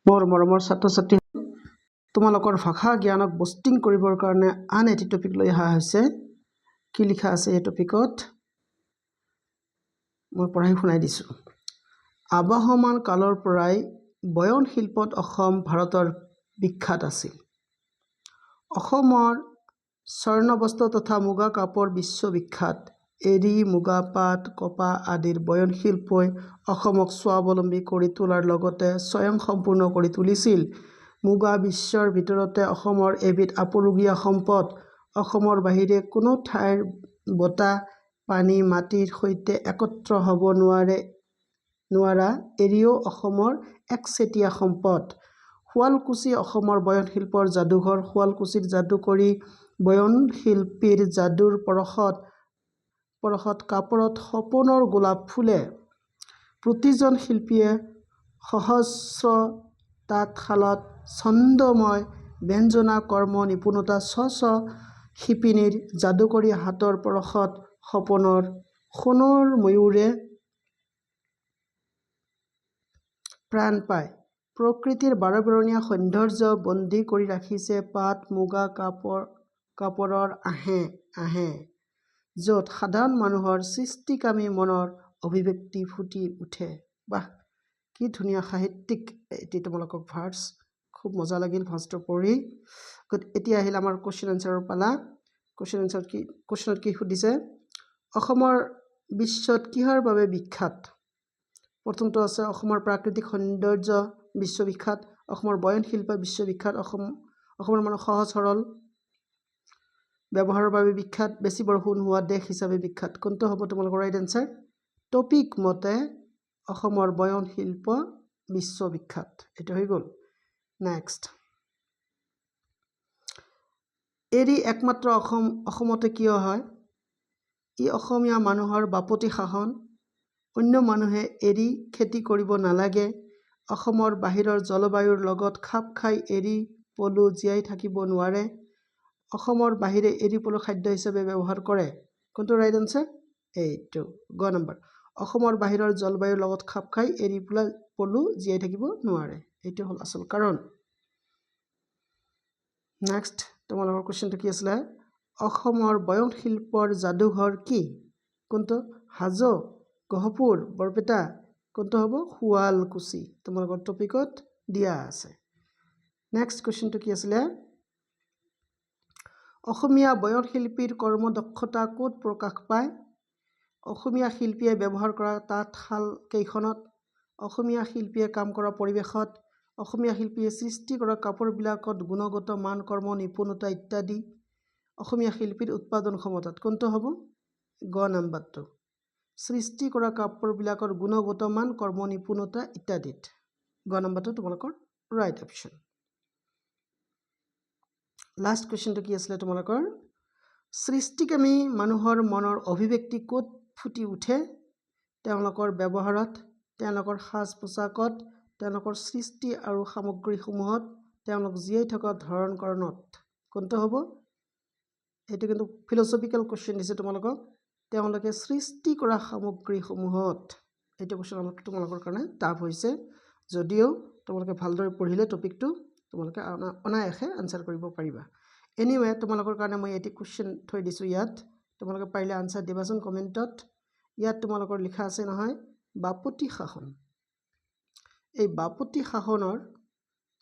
মোৰ মৰমৰ ছাত্ৰ-ছাত্ৰী তোমালোকৰ ভাষা জ্ঞানক বুষ্টিং কৰিবৰ কাৰণে আন এটি টপিক লৈ অহা হৈছে। কি লিখা আছে এই টপিকত মই পঢ়াই শুনাই দিছোঁ। আৱাহমান কালৰ পৰাই বয়ন শিল্পত অসম ভাৰতৰ বিখ্যাত আছিল। অসমৰ স্বৰ্ণবস্ত্ৰ তথা মুগা কাপোৰ বিশ্ববিখ্যাত। এৰী, মুগা পাট, কপাহ আদিৰ বয়ন শিল্পই অসমক স্বাৱলম্বী কৰি তোলাৰ লগতে স্বয়ংসম্পূৰ্ণ কৰি তুলিছিল। মুগা বিশ্বৰ ভিতৰতে অসমৰ এবিধ আপুৰুগীয়া সম্পদ। অসমৰ বাহিৰে কোনো ঠাইৰ বতাহ, পানী, মাটিৰ সৈতে একত্ৰ হ'ব নোৱাৰা এৰীও অসমৰ একচেটিয়া সম্পদ। শুৱালকুছি অসমৰ বয়ন শিল্পৰ যাদুঘৰ। শুৱালকুছিৰ যাদুকৰী বয়ন শিল্পীৰ যাদুৰ পৰশত কাপোৰত সপোনৰ গোলাপ ফুলে। প্ৰতিজন শিল্পীয়ে সহস্ৰ তাঁতশালত ছন্দময় ব্যঞ্জনা কৰ্ম নিপুণতা। শিপিনীৰ যাদুকৰী হাতৰ পৰশত সপোনৰ সোণৰ ময়ূৰে প্ৰাণ পায়। প্ৰকৃতিৰ বাৰেবৰণীয়া সৌন্দৰ্য বন্দী কৰি ৰাখিছে পাট, মুগা কাপোৰৰ আঁহে, য'ত সাধাৰণ মানুহৰ সৃষ্টিকামী মনৰ অভিব্যক্তি ফুটি উঠে। বাহ, কি ধুনীয়া সাহিত্যিক এটি তোমালোকক ভাৰ্ছ। খুব মজা লাগিল ভাৰ্ছটো পঢ়ি। এতিয়া আহিল আমাৰ কুৱেশ্যন এনচাৰৰ পালা। কুৱেশ্যনত কি সুধিছে? অসমৰ বিশ্বত কিহৰ বাবে বিখ্যাত? প্ৰথমটো আছে অসমৰ প্ৰাকৃতিক সৌন্দৰ্য বিশ্ববিখ্যাত। অসমৰ বয়ন শিল্প বিশ্ববিখ্যাত। অসমৰ মানুহ সহজ সৰল ব্যৱহাৰৰ বাবে বিখ্যাত। বেছি বৰষুণ হোৱা দেশ হিচাপে বিখ্যাত। কোনটো হ'ব তোমালোকৰ ৰাইট এনচাৰ? টপিক মতে অসমৰ বয়ন শিল্প বিশ্ববিখ্যাত। এইটো হৈ গ'ল। নেক্সট, এৰী একমাত্ৰ অসমতে কিয় হয়? ই অসমীয়া মানুহৰ বাপতি সাহন। অন্য মানুহে এৰী খেতি কৰিব নালাগে। অসমৰ বাহিৰৰ জলবায়ুৰ লগত খাপ খাই এৰী পলু জীয়াই থাকিব নোৱাৰে। অসমৰ বাহিৰে এৰী পলু খাদ্য হিচাপে ব্যৱহাৰ কৰে। কোনটো ৰাইট এনচাৰ? এইটো গ নম্বৰ। অসমৰ বাহিৰৰ জলবায়ুৰ লগত খাপ খাই এৰী পলু জীয়াই থাকিব নোৱাৰে। এইটো হ'ল আচল কাৰণ। নেক্সট, তোমালোকৰ কুৱেশ্যনটো কি আছিলে? অসমৰ বয়ন শিল্পৰ যাদুঘৰ কি? কোনটো? হাজো, গহপুৰ, বৰপেটা? কোনটো হ'ব? শুৱালকুছি। তোমালোকৰ টপিকত দিয়া আছে। নেক্সট কুৱেশ্যনটো কি আছিলে? অসমীয়া বয়ন শিল্পীৰ কৰ্মদক্ষতা ক'ত প্ৰকাশ পায়? অসমীয়া শিল্পীয়ে ব্যৱহাৰ কৰা তাঁতশাল কেইখনত? অসমীয়া শিল্পীয়ে কাম কৰা পৰিৱেশত? অসমীয়া শিল্পীয়ে সৃষ্টি কৰা কাপোৰবিলাকত গুণগত মান, কৰ্ম নিপুণতা ইত্যাদি? অসমীয়া শিল্পীৰ উৎপাদন ক্ষমতাত? কোনটো হ'ব? গ নম্বৰটো। সৃষ্টি কৰা কাপোৰবিলাকৰ গুণগত মান, কৰ্ম নিপুণতা ইত্যাদিত। গ নম্বৰটো তোমালোকৰ ৰাইট অপশ্যন। লাষ্ট কুৱেশ্যনটো কি আছিলে তোমালোকৰ? সৃষ্টিকামী মানুহৰ মনৰ অভিব্যক্তি ক'ত ফুটি উঠে? তেওঁলোকৰ ব্যৱহাৰত, তেওঁলোকৰ সাজ পোছাকত, তেওঁলোকৰ সৃষ্টি আৰু সামগ্ৰীসমূহত, তেওঁলোক জীয়াই থকা ধৰণ-কৰণত। কোনটো হ'ব? এইটো কিন্তু ফিলচফিকেল কুৱেশ্যন দিছে তোমালোকক। তেওঁলোকে সৃষ্টি কৰা সামগ্ৰীসমূহত। এইটো কুৱেশ্যন তোমালোকৰ কাৰণে টাফ হৈছে, যদিও তোমালোকে ভালদৰে পঢ়িলে টপিকটো তোমালোকে অনায়াসে আনচাৰ কৰিব পাৰিবা। এনিৱে, তোমালোকৰ কাৰণে মই এটি কুৱেশ্যন থৈ দিছোঁ ইয়াত। তোমালোকে পাৰিলে আনচাৰ দিবাচোন কমেণ্টত। ইয়াত তোমালোকৰ লিখা আছে নহয়, বাপতি সাহন। এই বাপতি সাহনৰ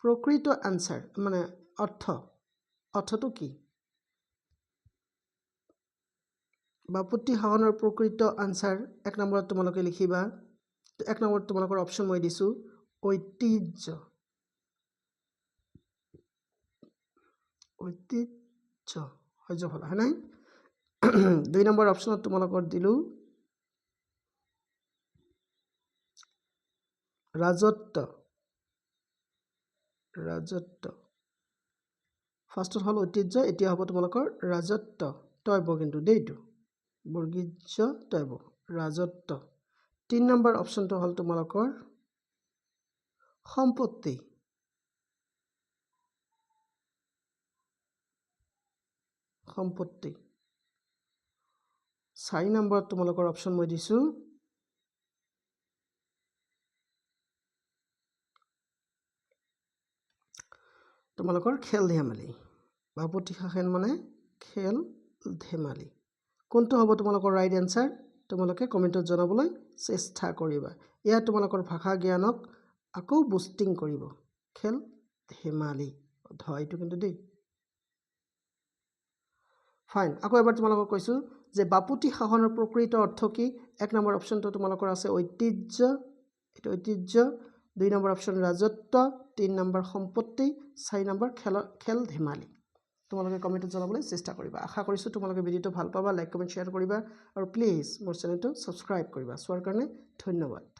প্ৰকৃত আনচাৰ মানে অৰ্থটো কি? বাপতি সাহনৰ প্ৰকৃত আনচাৰ 1 নম্বৰত তোমালোকে লিখিবা। 1 নম্বৰত তোমালোকৰ অপশ্যন মই দিছোঁ, ঐতিহ্য। হয় নাই? 2 নম্বৰ অপশ্যনত তোমালোকৰ দিলোঁ ৰাজত্ব। ফাৰ্ষ্টত হ'ল ঐতিহ্য, এতিয়া হ'ব তোমালোকৰ ৰাজত্ব। তইব কিন্তু দেইটো বৰ্গীৰ্য তইব, ৰাজত্ব। 3 নম্বৰ অপশ্যনটো হ'ল তোমালোকৰ সম্পত্তি। সম্পত্তি। 4 নম্বৰত তোমালোকৰ অপশ্যন মই দিছোঁ তোমালোকৰ খেল ধেমালি বাপতি শাসন মানে খেল ধেমালি কোনটো হ'ব তোমালোকৰ ৰাইট এনসাৰ তোমালোকে কমেন্টত জনাবলৈ চেষ্টা কৰিবা ইয়া তোমালোকৰ ভাষা জ্ঞানক আকৌ বুষ্টিং কৰিব খেল ধেমালি ধয়টো কিন্তু দেই ফাইন আকৌ এবাৰ তোমালোকক কৈছো যে বাপতি শাসনৰ প্ৰকৃত অৰ্থ কি এক নম্বৰ অপচনটো তোমালোকৰ আছে ঐতিহ্য এটা ঐতিহ্য 2 নম্বৰ অপচন ৰাজত্ব 3 নম্বৰ সম্পত্তি 4 নম্বৰ খেল ধেমালি তোমালোকে কমেন্টত জনাবলৈ চেষ্টা কৰিবা আশা কৰিছো তোমালোকে ভিডিওটো ভাল পাবা লাইক কমেন্ট শেয়াৰ কৰিবা আৰু প্লিজ মোৰ চেনেলটো সাবস্ক্ৰাইব কৰিবা সোৱাৰ কাৰণে ধন্যবাদ